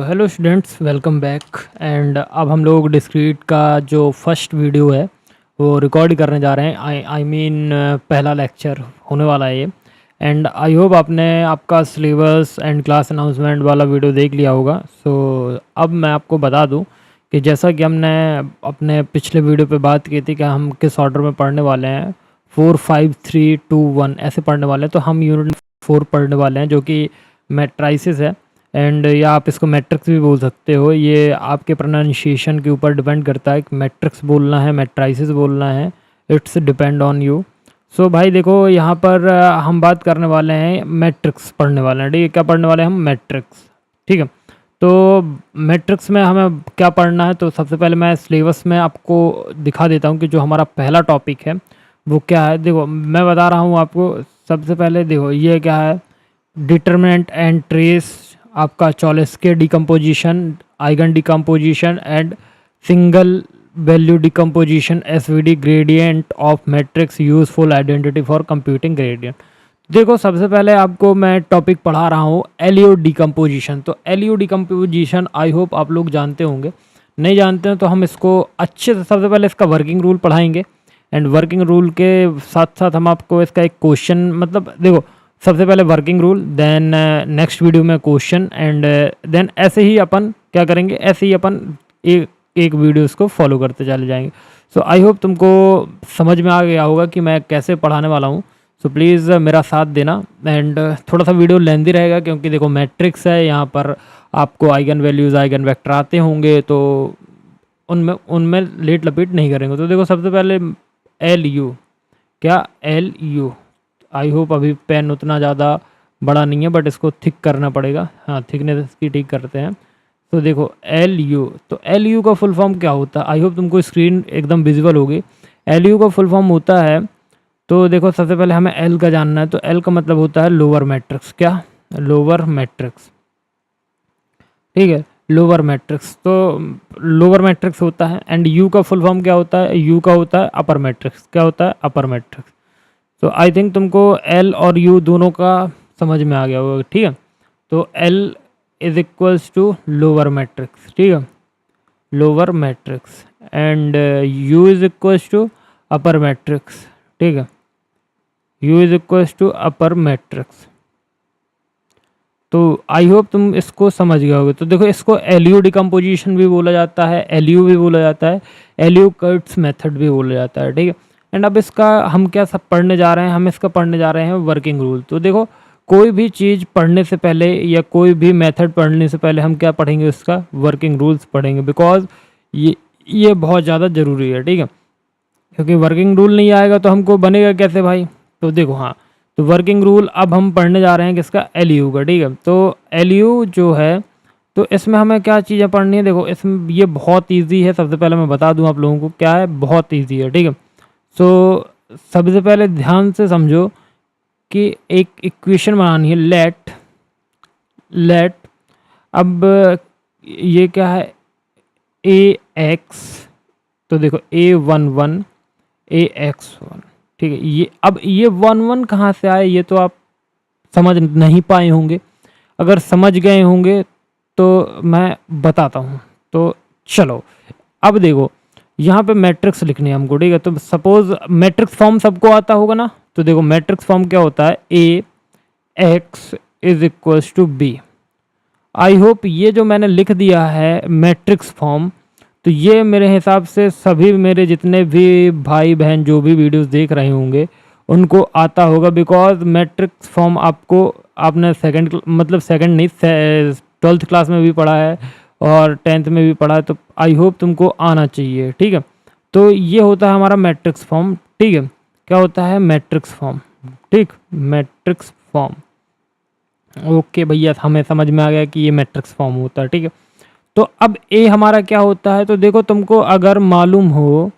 Hello students, welcome back. And अब हम लोग डिस्क्रीट का जो फर्स्ट वीडियो है वो रिकॉर्ड करने जा रहे हैं। आई मीन पहला लेक्चर होने वाला है ये। एंड आई होप आपने आपका सिलेबस एंड क्लास अनाउंसमेंट वाला वीडियो देख लिया होगा। सो अब मैं आपको बता दूं कि जैसा कि हमने अपने पिछले वीडियो पे बात की थी कि हम किस ऑर्डर में पढ़ने वाले हैं, 4 5 3 2 1 ऐसे पढ़ने वाले हैं। तो हम यूनिट 4 पढ़ने वाले हैं जो कि मैट्राइसिस है। एंड या आप इसको मैट्रिक्स भी बोल सकते हो, ये आपके प्रोनाउंसिएशन के ऊपर डिपेंड करता है कि मैट्रिक्स बोलना है मैट्राइसिस बोलना है, इट्स डिपेंड ऑन यू। सो भाई देखो, यहाँ पर हम बात करने वाले हैं मैट्रिक्स पढ़ने वाले हैं। ठीक है, क्या पढ़ने वाले हैं हम? मैट्रिक्स। ठीक है, तो मैट्रिक्स में हमें क्या पढ़ना है, तो सबसे पहले मैं सिलेबस में आपको दिखा देता हूँ कि जो हमारा पहला टॉपिक है वो क्या है। देखो मैं बता रहा हूँ आपको। सबसे पहले देखो ये क्या है, डिटरमिनेंट एंड ट्रेस, आपका Cholesky decomposition, eigen decomposition and singular value decomposition, SVD, gradient of matrix, useful identity for computing gradient. देखो सबसे पहले आपको मैं टॉपिक पढ़ा रहा हूँ एलयू डिकम्पोजिशन। तो एलयू डिकम्पोजिशन आई होप आप लोग जानते होंगे। नहीं जानते हैं तो हम इसको अच्छे से सबसे पहले इसका वर्किंग रूल पढ़ाएंगे। एंड वर्किंग रूल के साथ साथ हम आपको इसका एक क्वेश्चन, मतलब देखो सबसे पहले working rule, then next video में क्वेश्चन, एंड देन ऐसे ही अपन क्या करेंगे, ऐसे ही अपन एक एक वीडियो इसको फॉलो करते चले जाएंगे। सो आई होप तुमको समझ में आ गया होगा कि मैं कैसे पढ़ाने वाला हूँ। सो प्लीज़ मेरा साथ देना। एंड थोड़ा सा वीडियो लेंदी रहेगा क्योंकि देखो मैट्रिक्स है, यहाँ पर आपको आइगन वैल्यूज़ आइगन वेक्टर आते होंगे, तो उनमें उनमें लेट लपेट नहीं करेंगे। तो देखो सबसे पहले एल यू, क्या एल यू, आई होप अभी पेन उतना ज़्यादा बड़ा नहीं है बट इसको थिक करना पड़ेगा। हाँ, थिकनेस इसकी ठीक करते हैं। तो देखो एल यू, तो एल यू का फुल फॉर्म क्या होता है, आई होप तुमको स्क्रीन एकदम विजिबल होगी। एल यू का फुल फॉर्म होता है, तो देखो सबसे पहले हमें एल का जानना है। तो एल का मतलब होता है लोअर मैट्रिक्स। क्या? Lower matrix. ठीक है, लोअर मैट्रिक्स। तो लोअर मैट्रिक्स होता है। एंड यू का फुल फॉर्म क्या होता है? यू का होता है अपर मैट्रिक्स। क्या होता है? अपर मैट्रिक्स। तो आई थिंक तुमको एल और यू दोनों का समझ में आ गया होगा। ठीक है, तो L is equals to lower matrix. ठीक है, lower matrix. And U is equals to upper matrix. ठीक है, U is equals to upper matrix. तो आई होप तुम इसको समझ गए होगे। तो देखो इसको एलयू डिकम्पोजिशन भी बोला जाता है, एलयू भी बोला जाता है, एलयू कर्ट्स मेथड भी बोला जाता है। ठीक है, एंड अब इसका हम क्या सब पढ़ने जा रहे हैं, हम इसका पढ़ने जा रहे हैं वर्किंग रूल। तो देखो कोई भी चीज़ पढ़ने से पहले या कोई भी मेथड पढ़ने से पहले हम क्या पढ़ेंगे, उसका वर्किंग रूल्स पढ़ेंगे, बिकॉज ये बहुत ज़्यादा ज़रूरी है। ठीक है, क्योंकि वर्किंग रूल नहीं आएगा तो हमको बनेगा कैसे भाई। तो देखो हाँ, तो वर्किंग रूल अब हम पढ़ने जा रहे हैं किसका? एलयू का। ठीक है, तो एलयू जो है, तो इसमें हमें क्या चीज़ें पढ़नी है, देखो इसमें ये बहुत इजी है। सबसे पहले मैं बता दूं आप लोगों को क्या है, बहुत इजी है। ठीक है, सो सबसे पहले ध्यान से समझो कि एक इक्वेशन बनानी है, लेट अब ये क्या है, ए एक्स। तो देखो A11 AX1। ठीक है, ये अब ये 1 कहाँ से आए ये तो आप समझ नहीं पाए होंगे। अगर समझ गए होंगे तो मैं बताता हूँ। तो चलो अब देखो यहाँ पे मैट्रिक्स लिखनी है हमको। ठीक है, तो सपोज मैट्रिक्स फॉर्म सबको आता होगा ना। तो देखो मैट्रिक्स फॉर्म क्या होता है, AX is equals to B. I hope ये जो मैंने लिख दिया है मैट्रिक्स फॉर्म, तो ये मेरे हिसाब से सभी मेरे जितने भी भाई बहन जो भी वीडियोस देख रहे होंगे उनको आता होगा, बिकॉज मैट्रिक्स फॉर्म आपको आपने सेकंड नहीं 12th क्लास में भी पढ़ा है और 10th में भी पढ़ा है। तो आई होप तुमको आना चाहिए। ठीक है, तो ये होता है हमारा मैट्रिक्स फॉर्म। ठीक है, क्या होता है? Matrix form. ठीक, मैट्रिक्स फॉर्म। ओके भैया, हमें समझ में आ गया कि ये मैट्रिक्स फॉर्म होता है। ठीक है, तो अब ए हमारा क्या होता है, तो देखो तुमको अगर मालूम हो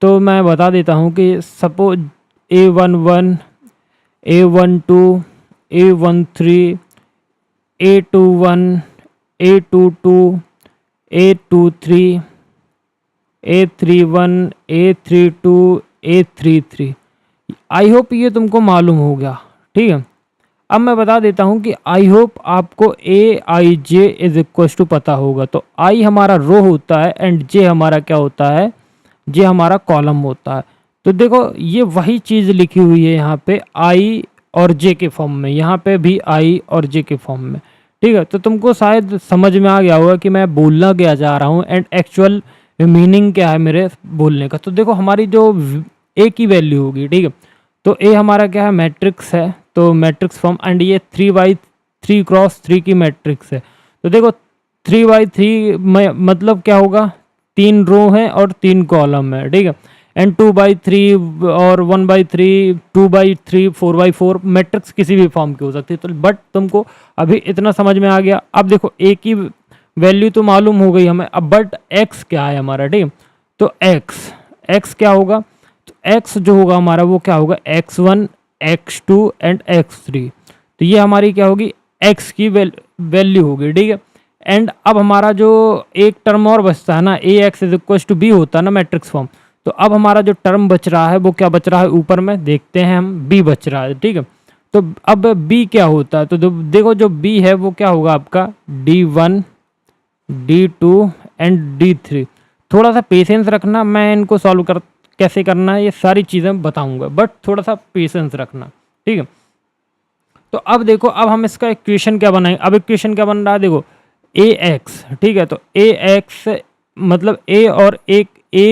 तो मैं बता देता हूँ कि suppose A11 A12 A13 A21 A22 A23 A31 A32 A33। आई होप ये तुमको मालूम हो गया। ठीक है, अब मैं बता देता हूँ कि आई होप आपको ए आई जे इज इक्वल टू पता होगा। तो आई हमारा रो होता है एंड जे हमारा क्या होता है, जे हमारा कॉलम होता है। तो देखो ये वही चीज़ लिखी हुई है यहाँ पे आई और जे के फॉर्म में, यहाँ पे भी आई और जे के फॉर्म में, ठीक है। तो तुमको शायद समझ में आ गया होगा कि मैं बोलना क्या चाह रहा हूँ एंड एक्चुअल मीनिंग क्या है मेरे बोलने का। तो देखो हमारी जो ए की वैल्यू होगी, ठीक है, तो ए हमारा क्या है, मैट्रिक्स है, तो मैट्रिक्स फॉर्म, एंड ये 3 क्रॉस 3 की मैट्रिक्स है। तो देखो 3 by 3 में मतलब क्या होगा, 3 रो है और 3 कॉलम है, ठीक है। एंड 2 by 3 और 1 by 3, 2 by 3, 4 by 4 मैट्रिक्स किसी भी फॉर्म की हो सकती है। तो बट तुमको अभी इतना समझ में आ गया। अब देखो ए की वैल्यू तो मालूम हो गई हमें, अब बट एक्स क्या है हमारा, ठीक है। तो एक्स क्या होगा, तो एक्स जो होगा हमारा वो क्या होगा, x1 x2 एंड x3। तो ये हमारी क्या होगी, एक्स की वैल्यू होगी, ठीक है। एंड अब हमारा जो एक टर्म और बचता है ना, A X is equal to B होता है ना मैट्रिक्स फॉर्म। तो अब हमारा जो टर्म बच रहा है वो क्या बच रहा है, ऊपर में देखते हैं हम, बी बच रहा है, ठीक है। तो अब बी क्या होता है, तो देखो जो बी है वो क्या होगा आपका, D1 D2 एंड D3। थोड़ा सा पेशेंस रखना, मैं इनको सॉल्व कर कैसे करना है ये सारी चीज़ें बताऊंगा, बट थोड़ा सा पेशेंस रखना, ठीक है। तो अब देखो, अब हम इसका इक्वेशन क्या बनाएंगे। अब इक्वेशन क्या बन रहा है, देखो ए एक्स, ठीक है। तो ए एक्स मतलब ए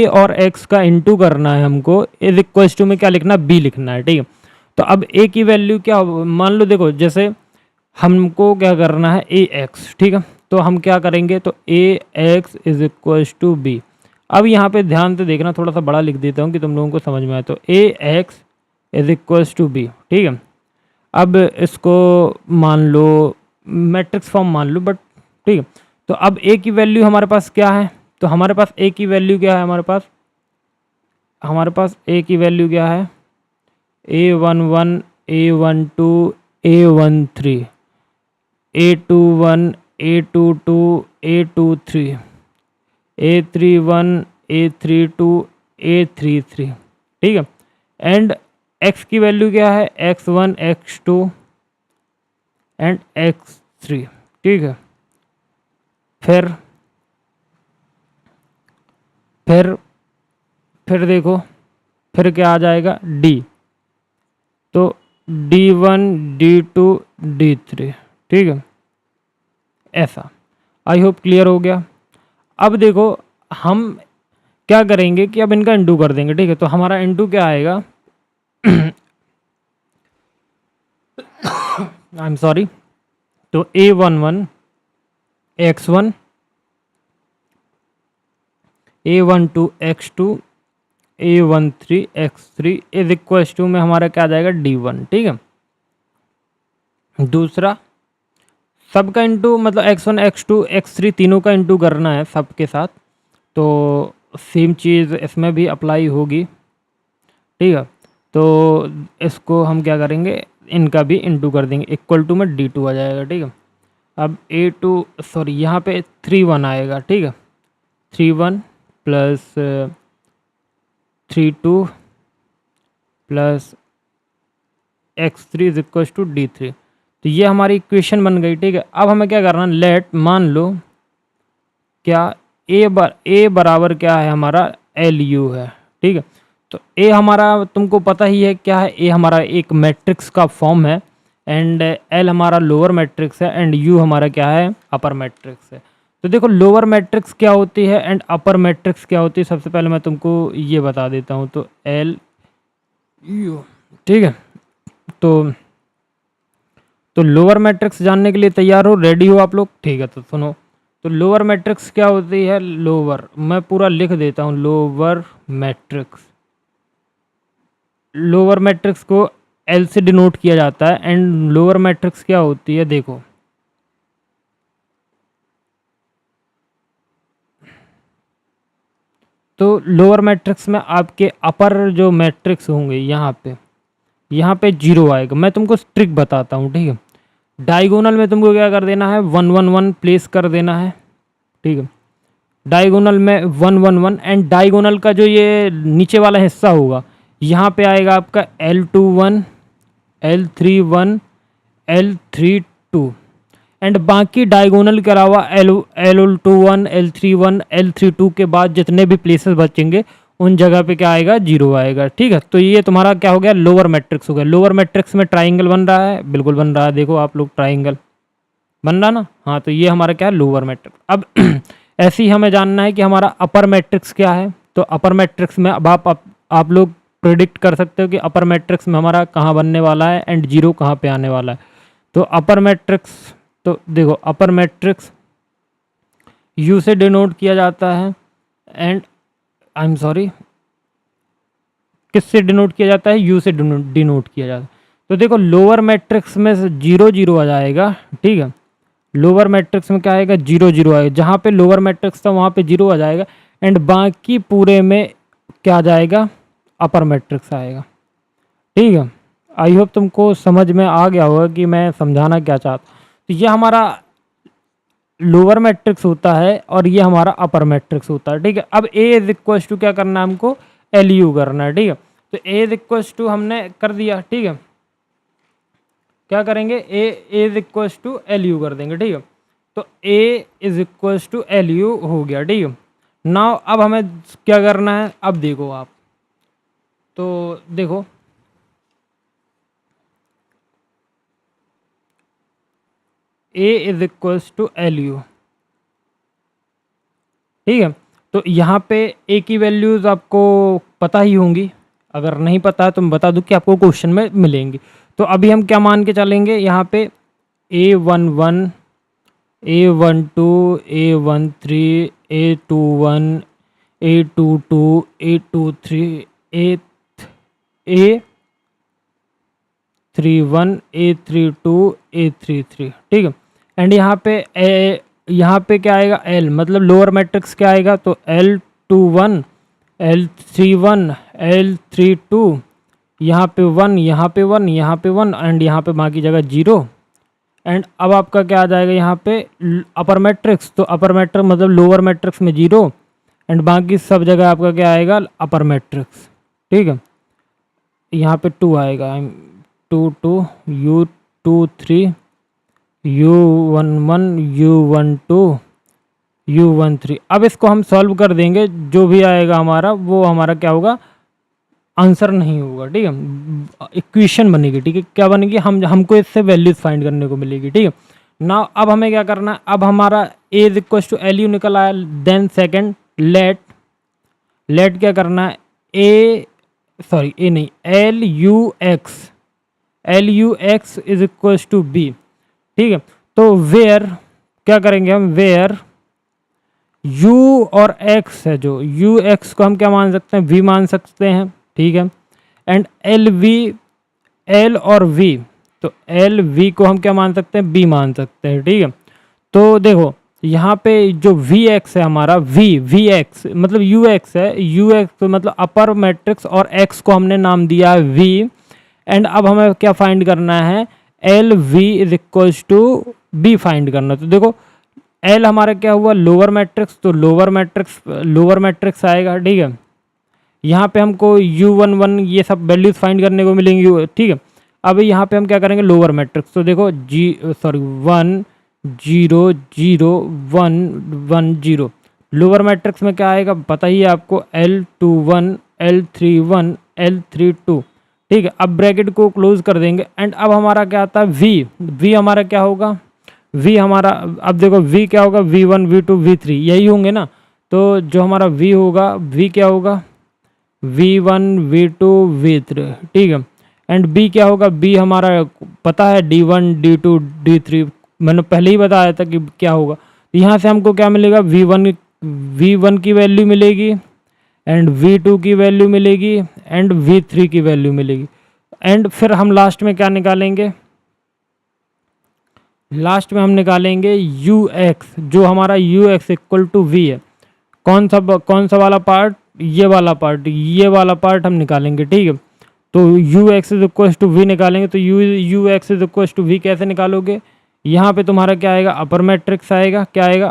और एक्स का इंटू करना है हमको, इज इक्वल टू में क्या लिखना, बी लिखना है, ठीक है। तो अब ए की वैल्यू क्या, मान लो देखो जैसे हमको क्या करना है, ए एक्स, ठीक है। तो हम क्या करेंगे, तो A X is equal to B. अब यहाँ पे ध्यान से देखना, थोड़ा सा बड़ा लिख देता हूँ कि तुम लोगों को समझ में आए। तो A X is equal to B, ठीक है। अब इसको मान लो मैट्रिक्स फॉर्म मान लो, बट ठीक है। तो अब ए की वैल्यू हमारे पास क्या है, तो हमारे पास ए की वैल्यू क्या है, हमारे पास ए की वैल्यू क्या है, A11 A12 A13 A21 A22 A23 A31 A32 A33, ठीक है। एंड x की वैल्यू क्या है, x1 x2 एंड x3, ठीक है। फिर देखो फिर क्या आ जाएगा, d। तो D1 D2 D3, ठीक है, ऐसा। आई होप क्लियर हो गया। अब देखो हम क्या करेंगे कि अब इनका इंटू कर देंगे, ठीक है। तो हमारा इंटू क्या आएगा, आई एम सॉरी। तो A11 x1 A12 x2 A13 x3 is equal to में हमारा क्या आ जाएगा, D1, ठीक है। दूसरा सबका इंटू मतलब x1 x2 x3 तीनों का इंटू करना है सबके साथ। तो सेम चीज़ इसमें भी अप्लाई होगी, ठीक है। तो इसको हम क्या करेंगे, इनका भी इंटू कर देंगे, इक्वल टू में D2 आ जाएगा, ठीक है। अब यहाँ पे 3 1 आएगा, ठीक है। 3 1 plus 3 2 plus x3 is equal to D3। तो ये हमारी इक्वेशन बन गई, ठीक है। अब हमें क्या करना, लेट मान लो क्या ए बराबर क्या है हमारा, LU है, ठीक है। तो ए हमारा तुमको पता ही है क्या है, ए हमारा एक मैट्रिक्स का फॉर्म है एंड एल हमारा लोअर मैट्रिक्स है एंड यू हमारा क्या है, अपर मैट्रिक्स है। तो देखो लोअर मैट्रिक्स क्या होती है एंड अपर मैट्रिक्स क्या होती है, सबसे पहले मैं तुमको ये बता देता हूँ। तो एल यू, ठीक है। तो लोअर मैट्रिक्स जानने के लिए तैयार हो, रेडी हो आप लोग, ठीक है। तो सुनो, तो लोअर मैट्रिक्स क्या होती है, लोअर मैं पूरा लिख देता हूँ, लोअर मैट्रिक्स को एल से डिनोट किया जाता है एंड लोअर मैट्रिक्स क्या होती है, देखो तो लोअर मैट्रिक्स में आपके अपर जो मैट्रिक्स होंगे यहाँ पे 0 आएगा। मैं तुमको ट्रिक बताता हूँ, ठीक है। डायगोनल में तुमको क्या कर देना है, 1 1 1 प्लेस कर देना है, ठीक है। डायगोनल में 1 1 1 एंड डायगोनल का जो ये नीचे वाला हिस्सा होगा यहाँ पे आएगा आपका L21 L31 L32 एंड बाकी डायगोनल के अलावा L21 L31 L32 के बाद जितने भी प्लेसेस बचेंगे उन जगह पे क्या आएगा, जीरो आएगा। ठीक है, तो ये तुम्हारा क्या हो गया, लोअर मैट्रिक्स हो गया। लोअर मैट्रिक्स में ट्राइंगल बन रहा है, बिल्कुल बन रहा है, देखो आप लोग ट्राइंगल बन रहा ना। हाँ, तो ये हमारा क्या है, लोअर मैट्रिक्स। अब ऐसे ही हमें जानना है कि हमारा अपर मैट्रिक्स क्या है। तो अपर मैट्रिक्स में अब आप लोग प्रिडिक्ट कर सकते हो कि अपर मैट्रिक्स में हमारा कहाँ बनने वाला है एंड जीरो कहाँ पे आने वाला है। तो अपर मैट्रिक्स, तो देखो अपर मैट्रिक्स यू से डिनोट किया जाता है एंड आई एम सॉरी, किससे डिनोट किया जाता है, यू से डिनोट किया जाता है। तो देखो लोअर मैट्रिक्स में से जीरो जीरो आ जाएगा। ठीक है, लोअर मैट्रिक्स में क्या आएगा, जीरो जीरो आएगा। जहाँ पे लोअर मैट्रिक्स था वहाँ पे जीरो आ जाएगा एंड बाकी पूरे में क्या आ जाएगा, अपर मैट्रिक्स आएगा। ठीक है, आई होप तुमको समझ में आ गया होगा कि मैं समझाना क्या चाहता हूँ। तो ये हमारा लोअर मैट्रिक्स होता है और ये हमारा अपर मैट्रिक्स होता है। ठीक है, अब ए इज इक्वल टू क्या करना है हमको, एल यू करना है। ठीक है, तो ए इज इक्वल टू हमने कर दिया। ठीक है, क्या करेंगे, A is equal to L U कर देंगे। ठीक है, तो A is equal to L U हो गया। ठीक है, नाउ अब हमें क्या करना है, अब देखो आप, तो देखो A is equal to L U. ठीक है, तो यहाँ पे ए की वैल्यूज़ आपको पता ही होंगी, अगर नहीं पता है तो मैं बता दूँ कि आपको क्वेश्चन में मिलेंगी। तो अभी हम क्या मान के चलेंगे, यहाँ पे A11 A12 A13 A21 A22 A23 A31 A32 A33। ठीक है, एंड यहाँ पे क्या आएगा, एल मतलब लोअर मैट्रिक्स क्या आएगा, तो L21 L31 L32, यहाँ पे 1 यहाँ पे 1 यहाँ पे 1 एंड यहाँ पे बाकी जगह जीरो। एंड अब आपका क्या आ जाएगा यहाँ पे अपर मैट्रिक्स, तो अपर मैट्रिक्स मतलब लोअर मैट्रिक्स में जीरो एंड बाकी सब जगह आपका क्या आएगा, अपर मैट्रिक्स। ठीक है, यहाँ पे 2 आएगा, 2 U23 U11 U12 U13। अब इसको हम सॉल्व कर देंगे, जो भी आएगा हमारा वो हमारा क्या होगा, आंसर नहीं होगा। ठीक है, इक्वेशन बनेगी। ठीक है, क्या बनेगी, हमको इससे वैल्यूज फाइंड करने को मिलेगी। ठीक है, ना अब हमें क्या करना है, अब हमारा A is equal to L U निकल आया। देन सेकंड लेट क्या करना है, ए नहीं, L U X is equal to B. ठीक है, तो वेयर क्या करेंगे हम, वेयर u और x है, जो ux को हम क्या मान सकते हैं, v मान सकते हैं। ठीक है, एंड l और v, तो l v को हम क्या मान सकते हैं, b मान सकते हैं। ठीक है, तो देखो यहाँ पे जो vx है हमारा, vx मतलब ux है, ux तो मतलब अपर मैट्रिक्स और x को हमने नाम दिया है v। एंड अब हमें क्या फाइंड करना है, L V is equal to B find करना। तो देखो एल हमारा क्या हुआ, लोअर मैट्रिक्स, तो लोअर मैट्रिक्स आएगा। ठीक है, यहाँ पे हमको U11 ये सब वैल्यूज फाइंड करने को मिलेंगी। ठीक है, अब यहाँ पे हम क्या करेंगे, लोअर मैट्रिक्स, तो देखो 1 0 0 1 1 0। लोअर मैट्रिक्स में क्या आएगा पता ही है आपको, L21 L31 L32। ठीक है, अब ब्रैकेट को क्लोज कर देंगे एंड अब हमारा क्या आता है, v हमारा क्या होगा, v हमारा, अब देखो v क्या होगा, v1 v2 v3 यही होंगे ना। तो जो हमारा v होगा, v क्या होगा, v1 v2 v3। ठीक है, एंड b क्या होगा, b हमारा पता है d1 d2 d3, मैंने पहले ही बताया था कि क्या होगा। तो यहाँ से हमको क्या मिलेगा, v1 की वैल्यू मिलेगी एंड v2 की वैल्यू मिलेगी एंड v3 की वैल्यू मिलेगी। एंड फिर हम लास्ट में क्या निकालेंगे, लास्ट में हम निकालेंगे ux, जो हमारा ux इक्वल टू v है। कौन सा वाला पार्ट, ये वाला पार्ट हम निकालेंगे। ठीक है, तो ux is equal to v निकालेंगे। तो ux is equal to v कैसे निकालोगे, यहाँ पे तुम्हारा क्या आएगा, अपर मैट्रिक्स आएगा। क्या आएगा,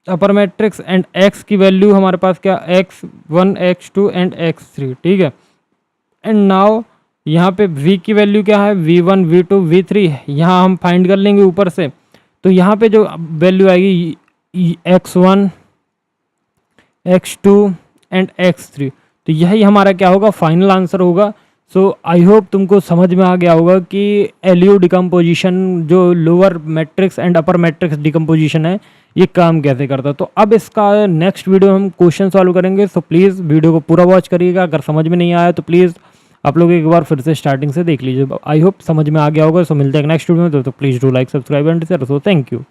अपर मैट्रिक्स एंड x की वैल्यू हमारे पास क्या, x1 x2 एंड x3। ठीक है, एंड नाउ यहाँ पे v की वैल्यू क्या है, v1 v2 v3 है, यहाँ हम फाइंड कर लेंगे ऊपर से। तो यहाँ पे जो वैल्यू आएगी x1 x2 एंड x3, तो यही हमारा क्या होगा, फाइनल आंसर होगा। सो आई होप तुमको समझ में आ गया होगा कि एलयू डिकम्पोजिशन जो lower matrix and upper matrix decomposition है ये काम कैसे करता है। तो अब इसका नेक्स्ट वीडियो हम क्वेश्चन सॉल्व करेंगे। सो प्लीज़ वीडियो को पूरा वॉच करिएगा। अगर समझ में नहीं आया तो प्लीज़ आप लोग एक बार फिर से स्टार्टिंग से देख लीजिए। आई होप समझ में आ गया होगा। सो मिलते हैं नेक्स्ट वीडियो में। तो please do like subscribe and share. So thank you.